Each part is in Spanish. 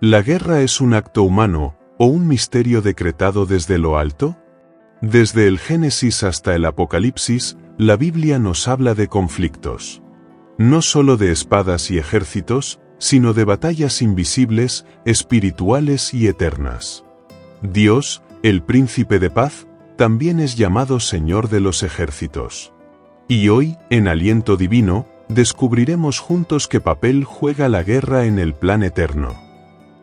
¿La guerra es un acto humano o un misterio decretado desde lo alto? Desde el Génesis hasta el Apocalipsis, la Biblia nos habla de conflictos. No solo de espadas y ejércitos, sino de batallas invisibles, espirituales y eternas. Dios, el Príncipe de Paz, también es llamado Señor de los ejércitos. Y hoy, en Aliento Divino, descubriremos juntos qué papel juega la guerra en el plan eterno.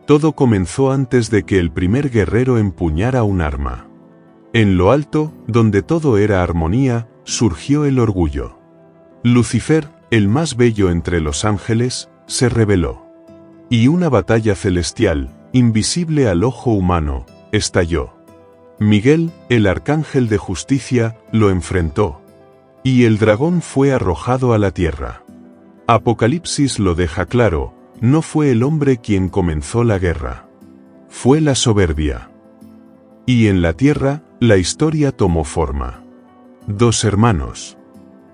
Todo comenzó antes de que el primer guerrero empuñara un arma. En lo alto, donde todo era armonía, surgió el orgullo. Lucifer, el más bello entre los ángeles, se rebeló. Y una batalla celestial, invisible al ojo humano, estalló. Miguel, el arcángel de justicia, lo enfrentó. Y el dragón fue arrojado a la tierra. Apocalipsis lo deja claro, no fue el hombre quien comenzó la guerra. Fue la soberbia. Y en la tierra, la historia tomó forma. Dos hermanos.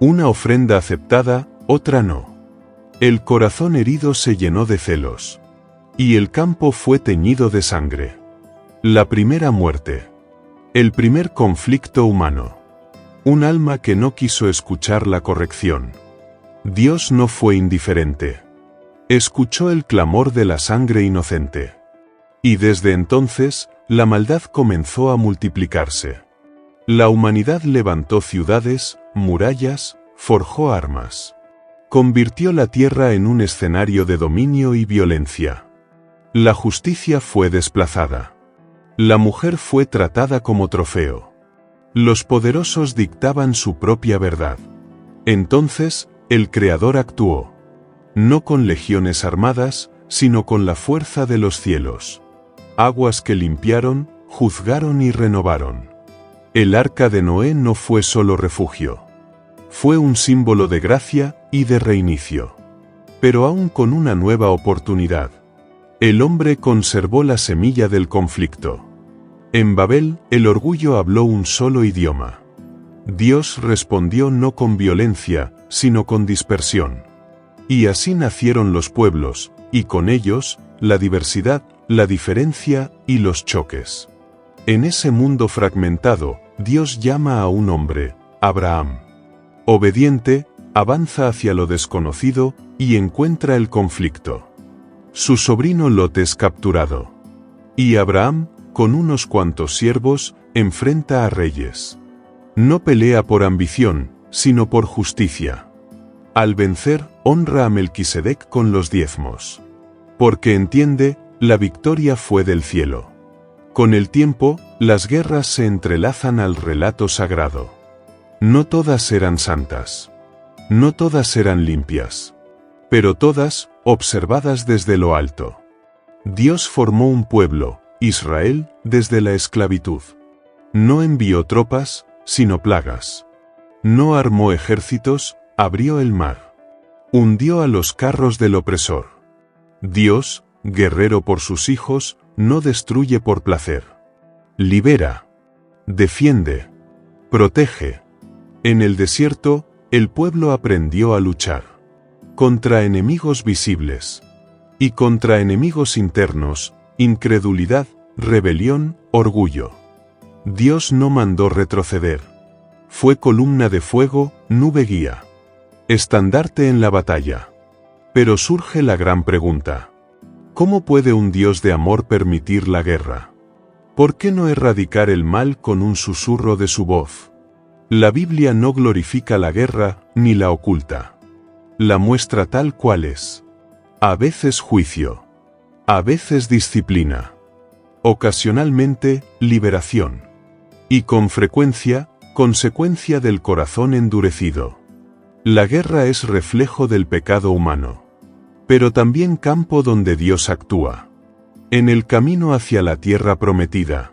Una ofrenda aceptada, otra no. El corazón herido se llenó de celos. Y el campo fue teñido de sangre. La primera muerte. El primer conflicto humano. Un alma que no quiso escuchar la corrección. Dios no fue indiferente. Escuchó el clamor de la sangre inocente. Y desde entonces, la maldad comenzó a multiplicarse. La humanidad levantó ciudades, murallas, forjó armas. Convirtió la tierra en un escenario de dominio y violencia. La justicia fue desplazada. La mujer fue tratada como trofeo. Los poderosos dictaban su propia verdad. Entonces, el Creador actuó. No con legiones armadas, sino con la fuerza de los cielos. Aguas que limpiaron, juzgaron y renovaron. El arca de Noé no fue solo refugio. Fue un símbolo de gracia y de reinicio. Pero aún con una nueva oportunidad. El hombre conservó la semilla del conflicto. En Babel, el orgullo habló un solo idioma. Dios respondió no con violencia, sino con dispersión. Y así nacieron los pueblos, y con ellos, la diversidad, la diferencia y los choques. En ese mundo fragmentado, Dios llama a un hombre, Abraham. Obediente, avanza hacia lo desconocido y encuentra el conflicto. Su sobrino Lot es capturado. Y Abraham, con unos cuantos siervos, enfrenta a reyes. No pelea por ambición, sino por justicia. Al vencer, honra a Melquisedec con los diezmos. Porque entiende, la victoria fue del cielo. Con el tiempo, las guerras se entrelazan al relato sagrado. No todas eran santas. No todas eran limpias. Pero todas, observadas desde lo alto. Dios formó un pueblo, Israel, desde la esclavitud. No envió tropas, sino plagas. No armó ejércitos, abrió el mar. Hundió a los carros del opresor. Dios, guerrero por sus hijos, no destruye por placer. Libera. Defiende. Protege. En el desierto, el pueblo aprendió a luchar. Contra enemigos visibles. Y contra enemigos internos, incredulidad, rebelión, orgullo. Dios no mandó retroceder. Fue columna de fuego, nube guía. Estandarte en la batalla. Pero surge la gran pregunta. ¿Cómo puede un Dios de amor permitir la guerra? ¿Por qué no erradicar el mal con un susurro de su voz? La Biblia no glorifica la guerra, ni la oculta. La muestra tal cual es. A veces juicio. A veces disciplina. Ocasionalmente, liberación. Y con frecuencia, consecuencia del corazón endurecido. La guerra es reflejo del pecado humano. Pero también campo donde Dios actúa. En el camino hacia la tierra prometida.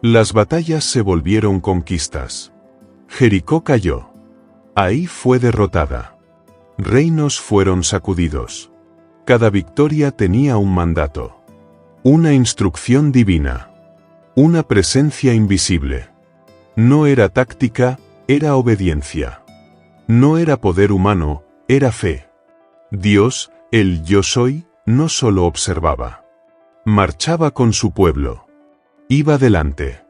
Las batallas se volvieron conquistas. Jericó cayó. Ahí fue derrotada. Reinos fueron sacudidos. Cada victoria tenía un mandato. Una instrucción divina. Una presencia invisible. No era táctica, era obediencia. No era poder humano, era fe. Dios, el Yo Soy, no solo observaba. Marchaba con su pueblo. Iba delante.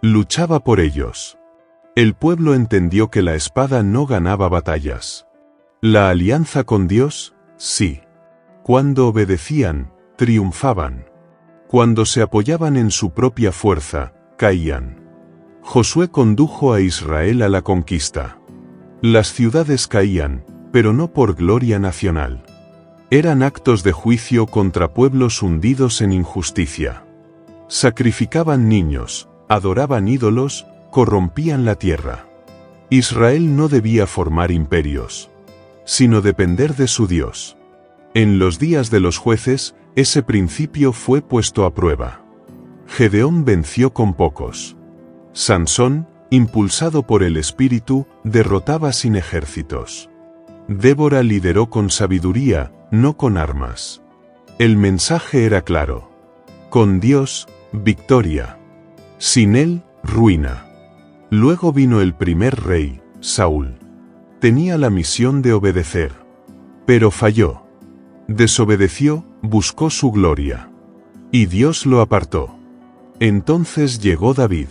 Luchaba por ellos. El pueblo entendió que la espada no ganaba batallas. La alianza con Dios, sí. Cuando obedecían, triunfaban. Cuando se apoyaban en su propia fuerza, caían. Josué condujo a Israel a la conquista. Las ciudades caían, pero no por gloria nacional. Eran actos de juicio contra pueblos hundidos en injusticia. Sacrificaban niños, adoraban ídolos, corrompían la tierra. Israel no debía formar imperios, sino depender de su Dios. En los días de los jueces, ese principio fue puesto a prueba. Gedeón venció con pocos. Sansón, impulsado por el Espíritu, derrotaba sin ejércitos. Débora lideró con sabiduría, no con armas. El mensaje era claro. Con Dios, victoria. Sin Él, ruina. Luego vino el primer rey, Saúl. Tenía la misión de obedecer. Pero falló. Desobedeció, buscó su gloria. Y Dios lo apartó. Entonces llegó David.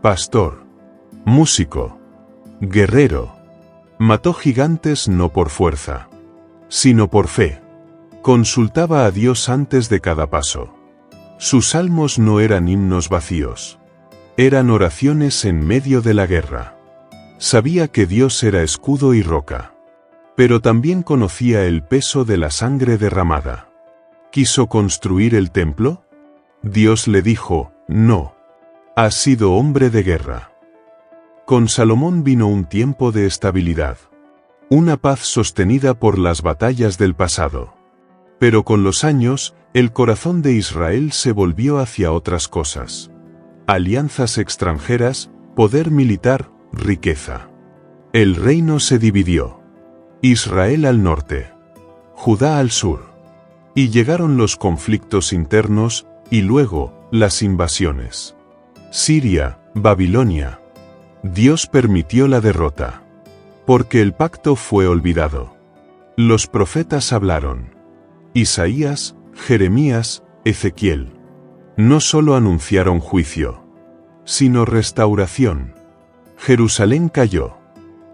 Pastor. Músico. Guerrero. Mató gigantes no por fuerza, sino por fe. Consultaba a Dios antes de cada paso. Sus salmos no eran himnos vacíos. Eran oraciones en medio de la guerra. Sabía que Dios era escudo y roca. Pero también conocía el peso de la sangre derramada. ¿Quiso construir el templo? Dios le dijo, no. Has sido hombre de guerra. Con Salomón vino un tiempo de estabilidad. Una paz sostenida por las batallas del pasado. Pero con los años, el corazón de Israel se volvió hacia otras cosas. Alianzas extranjeras, poder militar, riqueza. El reino se dividió. Israel al norte. Judá al sur. Y llegaron los conflictos internos, y luego, las invasiones. Siria, Babilonia. Dios permitió la derrota. Porque el pacto fue olvidado. Los profetas hablaron. Isaías, Jeremías, Ezequiel. No solo anunciaron juicio, sino restauración. Jerusalén cayó.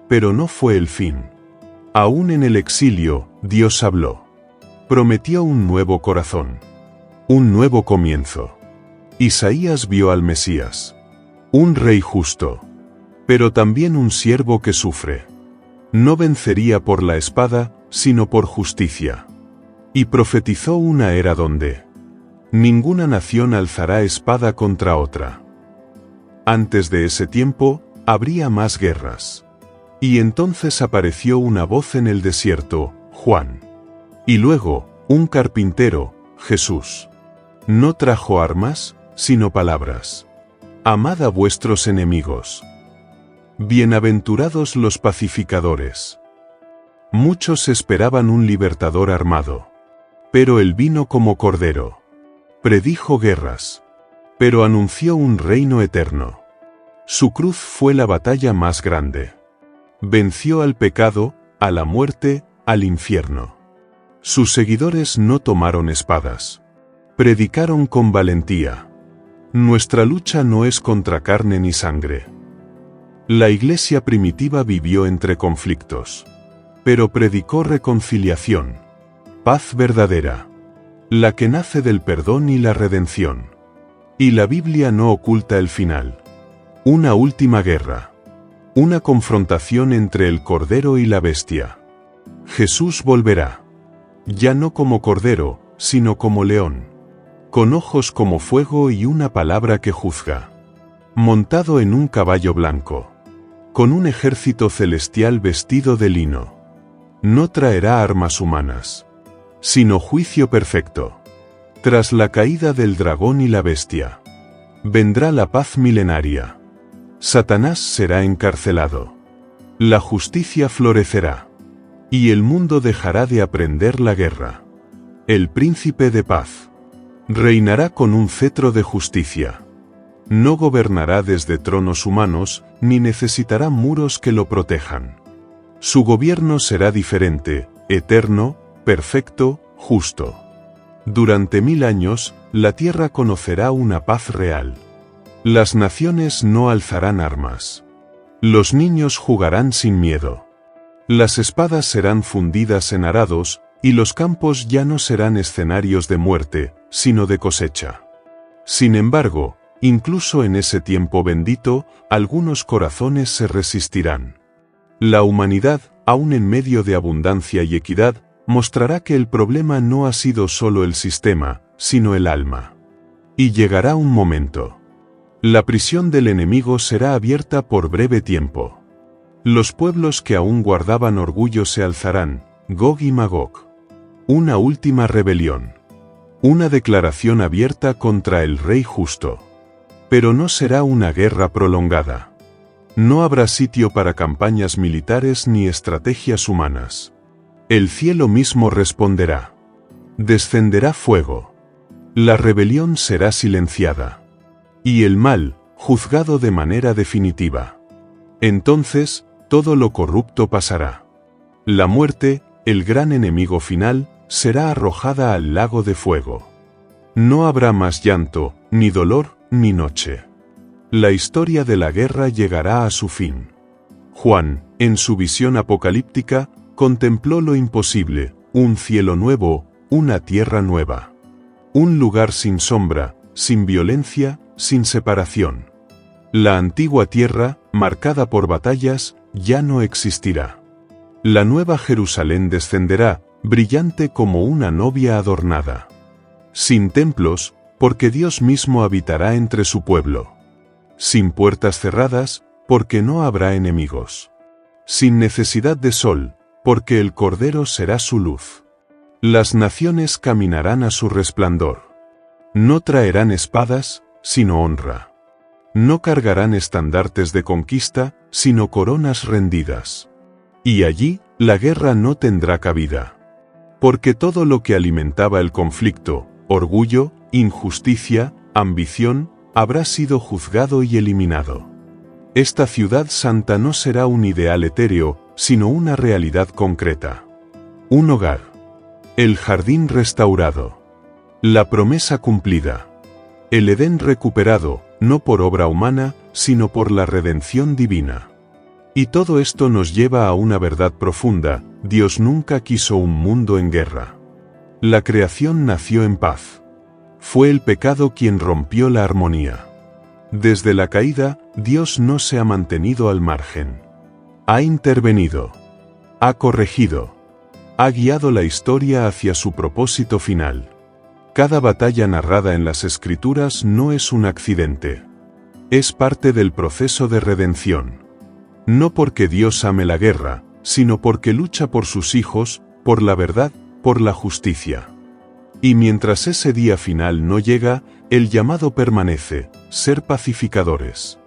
Pero no fue el fin. Aún en el exilio, Dios habló. Prometió un nuevo corazón. Un nuevo comienzo. Isaías vio al Mesías. Un rey justo. Pero también un siervo que sufre. No vencería por la espada, sino por justicia. Y profetizó una era donde ninguna nación alzará espada contra otra. Antes de ese tiempo, habría más guerras. Y entonces apareció una voz en el desierto, Juan. Y luego, un carpintero, Jesús. No trajo armas, sino palabras. Amad a vuestros enemigos. Bienaventurados los pacificadores. Muchos esperaban un libertador armado. Pero él vino como cordero. Predijo guerras. Pero anunció un reino eterno. Su cruz fue la batalla más grande. Venció al pecado, a la muerte, al infierno. Sus seguidores no tomaron espadas. Predicaron con valentía. Nuestra lucha no es contra carne ni sangre. La iglesia primitiva vivió entre conflictos. Pero predicó reconciliación. Paz verdadera. La que nace del perdón y la redención. Y la Biblia no oculta el final. Una última guerra. Una confrontación entre el cordero y la bestia. Jesús volverá. Ya no como cordero, sino como león. Con ojos como fuego y una palabra que juzga. Montado en un caballo blanco. Con un ejército celestial vestido de lino. No traerá armas humanas, sino juicio perfecto. Tras la caída del dragón y la bestia, vendrá la paz milenaria. Satanás será encarcelado. La justicia florecerá. Y el mundo dejará de aprender la guerra. El príncipe de paz reinará con un cetro de justicia. No gobernará desde tronos humanos, ni necesitará muros que lo protejan. Su gobierno será diferente, eterno, perfecto, justo. Durante 1000 años, la tierra conocerá una paz real. Las naciones no alzarán armas. Los niños jugarán sin miedo. Las espadas serán fundidas en arados, y los campos ya no serán escenarios de muerte, sino de cosecha. Sin embargo, incluso en ese tiempo bendito, algunos corazones se resistirán. La humanidad, aun en medio de abundancia y equidad, mostrará que el problema no ha sido solo el sistema, sino el alma. Y llegará un momento. La prisión del enemigo será abierta por breve tiempo. Los pueblos que aún guardaban orgullo se alzarán, Gog y Magog. Una última rebelión. Una declaración abierta contra el Rey justo. Pero no será una guerra prolongada. No habrá sitio para campañas militares ni estrategias humanas. El cielo mismo responderá. Descenderá fuego. La rebelión será silenciada. Y el mal, juzgado de manera definitiva. Entonces, todo lo corrupto pasará. La muerte, el gran enemigo final, será arrojada al lago de fuego. No habrá más llanto, ni dolor, ni noche. La historia de la guerra llegará a su fin. Juan, en su visión apocalíptica, contempló lo imposible, un cielo nuevo, una tierra nueva. Un lugar sin sombra, sin violencia, sin separación. La antigua tierra, marcada por batallas, ya no existirá. La nueva Jerusalén descenderá, brillante como una novia adornada. Sin templos, porque Dios mismo habitará entre su pueblo. Sin puertas cerradas, porque no habrá enemigos. Sin necesidad de sol, porque el Cordero será su luz. Las naciones caminarán a su resplandor. No traerán espadas, sino honra. No cargarán estandartes de conquista, sino coronas rendidas. Y allí, la guerra no tendrá cabida. Porque todo lo que alimentaba el conflicto, orgullo, injusticia, ambición, habrá sido juzgado y eliminado. Esta ciudad santa no será un ideal etéreo, sino una realidad concreta. Un hogar. El jardín restaurado. La promesa cumplida. El Edén recuperado, no por obra humana, sino por la redención divina. Y todo esto nos lleva a una verdad profunda: Dios nunca quiso un mundo en guerra. La creación nació en paz. Fue el pecado quien rompió la armonía. Desde la caída, Dios no se ha mantenido al margen. Ha intervenido. Ha corregido. Ha guiado la historia hacia su propósito final. Cada batalla narrada en las Escrituras no es un accidente. Es parte del proceso de redención. No porque Dios ame la guerra, sino porque lucha por sus hijos, por la verdad, por la justicia. Y mientras ese día final no llega, el llamado permanece: ser pacificadores.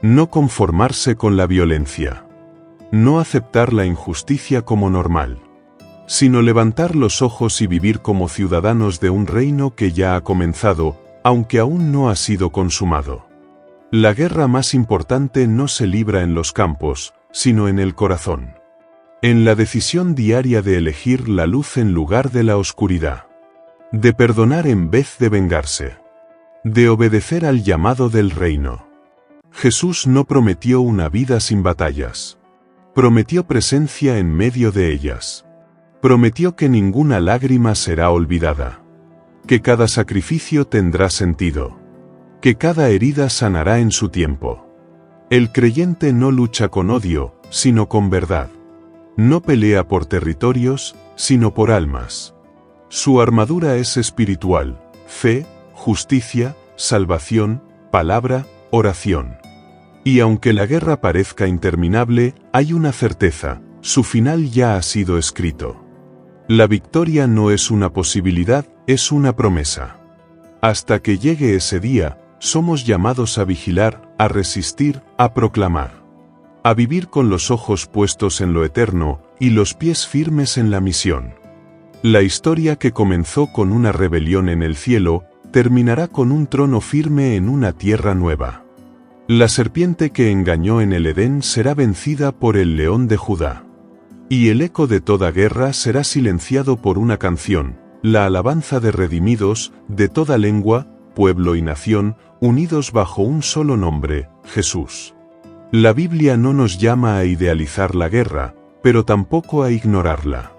No conformarse con la violencia. No aceptar la injusticia como normal. Sino levantar los ojos y vivir como ciudadanos de un reino que ya ha comenzado, aunque aún no ha sido consumado. La guerra más importante no se libra en los campos, sino en el corazón. En la decisión diaria de elegir la luz en lugar de la oscuridad. De perdonar en vez de vengarse. De obedecer al llamado del reino. Jesús no prometió una vida sin batallas. Prometió presencia en medio de ellas. Prometió que ninguna lágrima será olvidada. Que cada sacrificio tendrá sentido. Que cada herida sanará en su tiempo. El creyente no lucha con odio, sino con verdad. No pelea por territorios, sino por almas. Su armadura es espiritual: fe, justicia, salvación, palabra, oración. Y aunque la guerra parezca interminable, hay una certeza: su final ya ha sido escrito. La victoria no es una posibilidad, es una promesa. Hasta que llegue ese día, somos llamados a vigilar, a resistir, a proclamar. A vivir con los ojos puestos en lo eterno, y los pies firmes en la misión. La historia que comenzó con una rebelión en el cielo, terminará con un trono firme en una tierra nueva. La serpiente que engañó en el Edén será vencida por el león de Judá. Y el eco de toda guerra será silenciado por una canción: la alabanza de redimidos, de toda lengua, pueblo y nación, unidos bajo un solo nombre, Jesús. La Biblia no nos llama a idealizar la guerra, pero tampoco a ignorarla.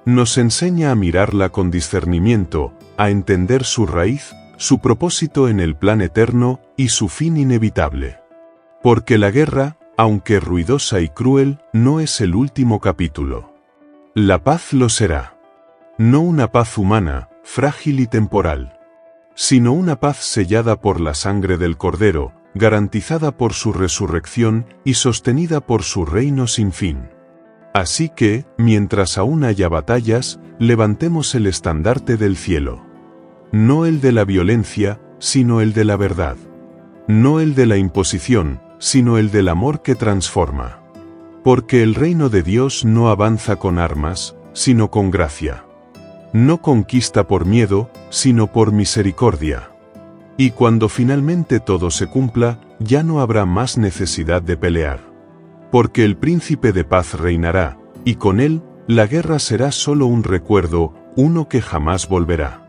Nos enseña a mirarla con discernimiento, a entender su raíz, su propósito en el plan eterno y su fin inevitable. Porque la guerra, aunque ruidosa y cruel, no es el último capítulo. La paz lo será. No una paz humana, frágil y temporal, sino una paz sellada por la sangre del Cordero, garantizada por su resurrección y sostenida por su reino sin fin. Así que, mientras aún haya batallas, levantemos el estandarte del cielo. No el de la violencia, sino el de la verdad. No el de la imposición, sino el del amor que transforma. Porque el reino de Dios no avanza con armas, sino con gracia. No conquista por miedo, sino por misericordia. Y cuando finalmente todo se cumpla, ya no habrá más necesidad de pelear. Porque el príncipe de paz reinará, y con él, la guerra será solo un recuerdo, uno que jamás volverá.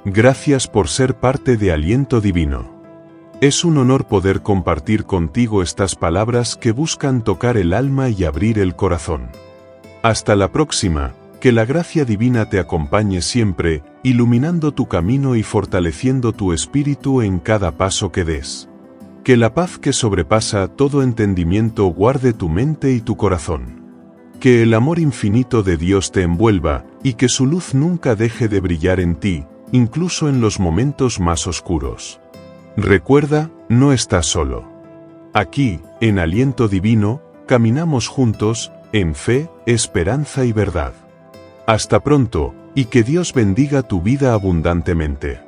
Gracias por ser parte de Aliento Divino. Es un honor poder compartir contigo estas palabras que buscan tocar el alma y abrir el corazón. Hasta la próxima, que la gracia divina te acompañe siempre, iluminando tu camino y fortaleciendo tu espíritu en cada paso que des. Que la paz que sobrepasa todo entendimiento guarde tu mente y tu corazón. Que el amor infinito de Dios te envuelva, y que su luz nunca deje de brillar en ti, incluso en los momentos más oscuros. Recuerda, no estás solo. Aquí, en Aliento Divino, caminamos juntos, en fe, esperanza y verdad. Hasta pronto, y que Dios bendiga tu vida abundantemente.